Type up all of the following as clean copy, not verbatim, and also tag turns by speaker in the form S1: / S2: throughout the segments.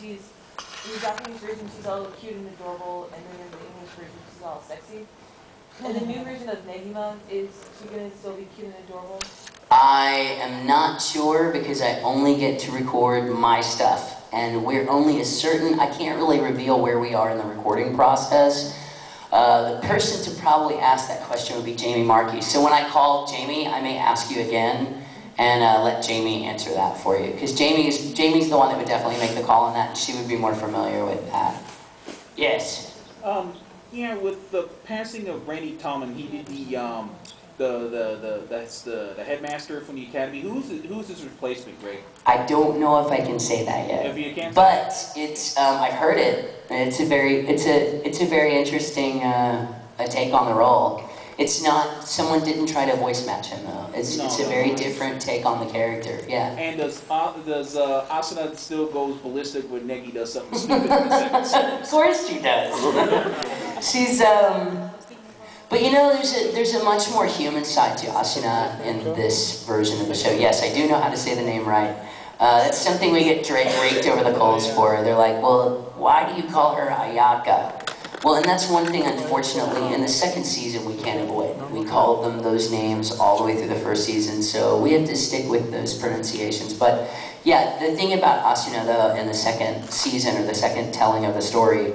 S1: she's, in the Japanese version, she's all cute and adorable, and then in the English version, she's all sexy. And the new version of Negima, is she going to still be cute and adorable?
S2: I am not sure because I only get to record my stuff. And we're only a certain, I can't really reveal where we are in the recording process. The person to probably ask that question would be Jamie Markey. So when I call Jamie, I may ask you again and let Jamie answer that for you. Because Jamie's the one that would definitely make the call on that, and she would be more familiar with that. Yes?
S3: Yeah, with the passing of Randy Tallman, he did the headmaster from the academy. Who's his replacement, Greg?
S2: I don't know if I can say that yet.
S3: If you can't,
S2: but it's I've heard it. It's a very interesting take on the role. It's not, someone didn't try to voice match him though. It's a very different take on the character. Yeah. And
S3: does Asuna still goes ballistic when Negi does something stupid in the second series?
S2: Of course she does. She's but you know, there's a much more human side to Asuna in this version of the show. Yes, I do know how to say the name right. That's something we get raked over the coals for. They're like, well, why do you call her Ayaka? Well, and that's one thing, unfortunately, in the second season we can't avoid. We called them those names all the way through the first season, so we have to stick with those pronunciations. But yeah, the thing about Asuna, though, in the second season, or the second telling of the story,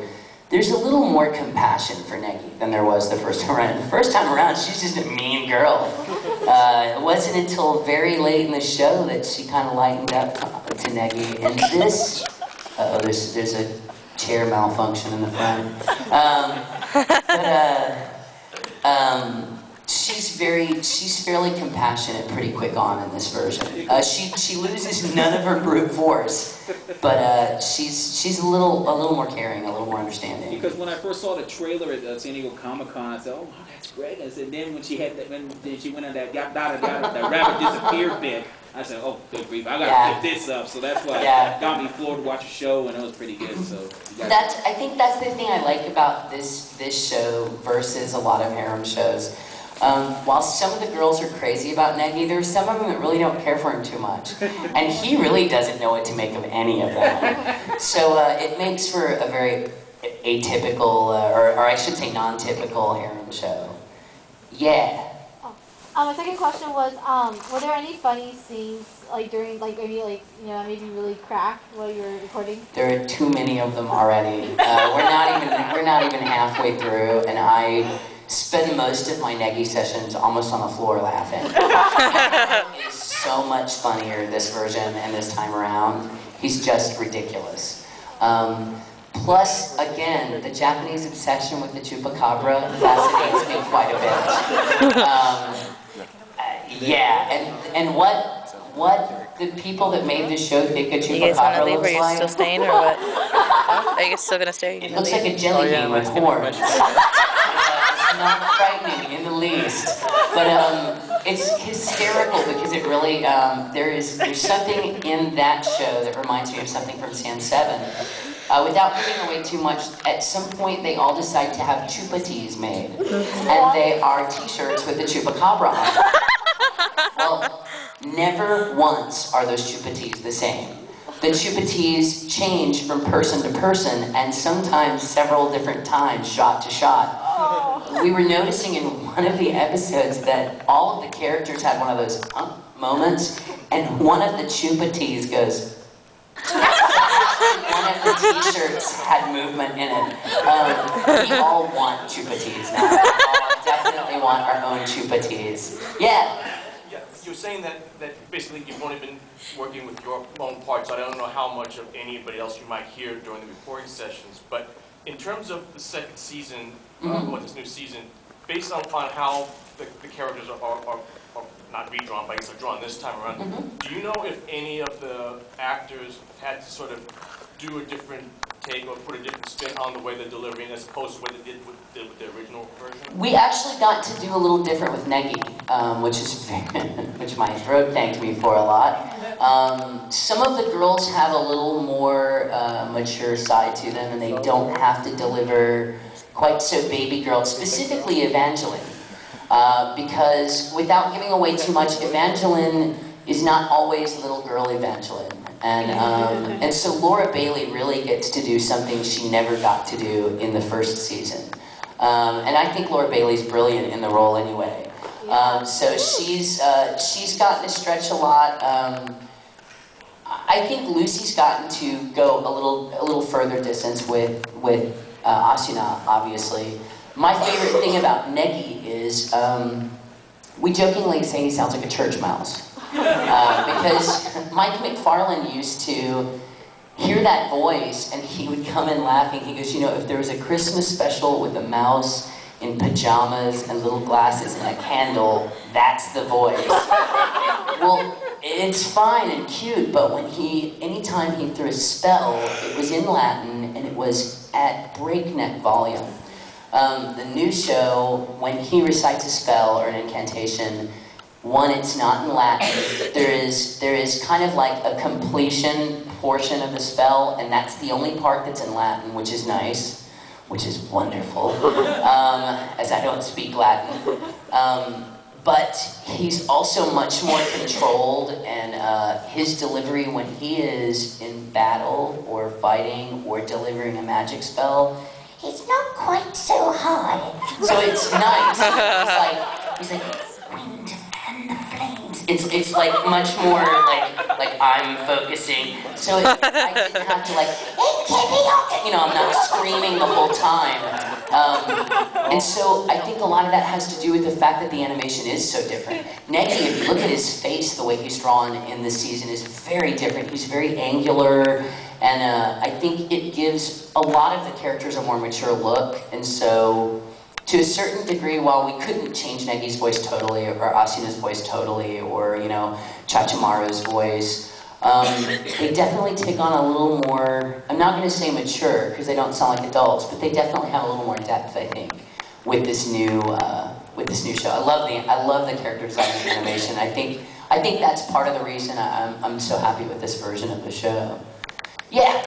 S2: there's a little more compassion for Negi than there was the first time around. The first time around, she's just a mean girl. It wasn't until very late in the show that she kind of lightened up to Negi. And this, there's a chair malfunction in the front. She's fairly compassionate pretty quick on in this version. She loses none of her brute force, but she's a little more caring, a little more understanding.
S3: Because when I first saw the trailer at San Diego Comic-Con, I said, "Oh, wow, that's great." I said, then when she had that, when she went on that that rabbit disappeared bit, I said, "Oh, good grief, I gotta pick this up." So that's why it got me floored to watch a show, and it was pretty good. So
S2: I think that's the thing I like about this show versus a lot of harem shows. While some of the girls are crazy about Negi, there's some of them that really don't care for him too much. And he really doesn't know what to make of any of them. So it makes for a very atypical, or I should say non-typical harem show. Yeah.
S4: My second question was, were there any funny scenes, like during, like maybe like, you know, maybe really crack while you were recording?
S2: There are too many of them already. We're not even halfway through, and I spend most of my Negi sessions almost on the floor laughing. It's so much funnier this version and this time around. He's just ridiculous. Plus, again, the Japanese obsession with the chupacabra fascinates me quite a bit. Yeah, and what the people that made this show think a chupacabra looks like.
S5: You guys want to leave, or are you still staying, or what? Are you still going to stay?
S2: It looks like a jelly bean with horns. Not frightening in the least, but it's hysterical because it really there's something in that show that reminds me of something from San 7. Without giving away too much, at some point they all decide to have chupa-tees made, and they are t-shirts with the chupacabra on them. Well, never once are those chupa-tees the same. The chupa-tees change from person to person, and sometimes several different times, shot to shot. We were noticing in one of the episodes that all of the characters had one of those moments, and one of the chupa-tees goes. One of the t-shirts had movement in it. We all want chupa-tees now. We all definitely want our own chupa-tees. Yeah.
S6: Yeah, you're saying that basically you've only been working with your own parts. I don't know how much of anybody else you might hear during the recording sessions, but in terms of the second season, or this new season, based on how the characters are not redrawn, but I guess are drawn this time around, do you know if any of the actors had to sort of do a different take or put a different spin on the way they're delivering as opposed to what they did with the original version?
S2: We actually got to do a little different with Negi, which my throat thanked me for a lot. Some of the girls have a little more mature side to them, and they don't have to deliver quite so baby girl, specifically Evangeline. Because without giving away too much, Evangeline is not always little girl Evangeline. And so Laura Bailey really gets to do something she never got to do in the first season. And I think Laura Bailey's brilliant in the role anyway. So she's gotten to stretch a lot. I think Lucy's gotten to go a little further distance with Asuna, obviously. My favorite thing about Negi is we jokingly say he sounds like a church mouse. Because Mike McFarlane used to hear that voice and he would come in laughing. He goes, you know, if there was a Christmas special with a mouse in pajamas and little glasses and a candle, that's the voice. Well, it's fine and cute, but when anytime he threw a spell, it was in Latin and it was at breakneck volume. The new show, when he recites a spell or an incantation, one, it's not in Latin. There is kind of like a completion portion of the spell, and that's the only part that's in Latin, which is nice, which is wonderful, as I don't speak Latin. But he's also much more controlled, and his delivery when he is in battle or fighting or delivering a magic spell, it's not quite so high. So it's nice. He's like, wind and the flames. It's like much more like I'm focusing. So I didn't have to you know, I'm not screaming the whole time. And so I think a lot of that has to do with the fact that the animation is so different. Negi, if you look at his face, the way he's drawn in this season is very different. He's very angular, and I think it gives a lot of the characters a more mature look. And so, to a certain degree, while we couldn't change Negi's voice totally, or Asuna's voice totally, or, you know, Chachamaru's voice, they definitely take on a little more, I'm not going to say mature, because they don't sound like adults, but they definitely have a little more depth, I think, with this new show. I love the character design and animation. I think that's part of the reason I'm so happy with this version of the show. Yeah.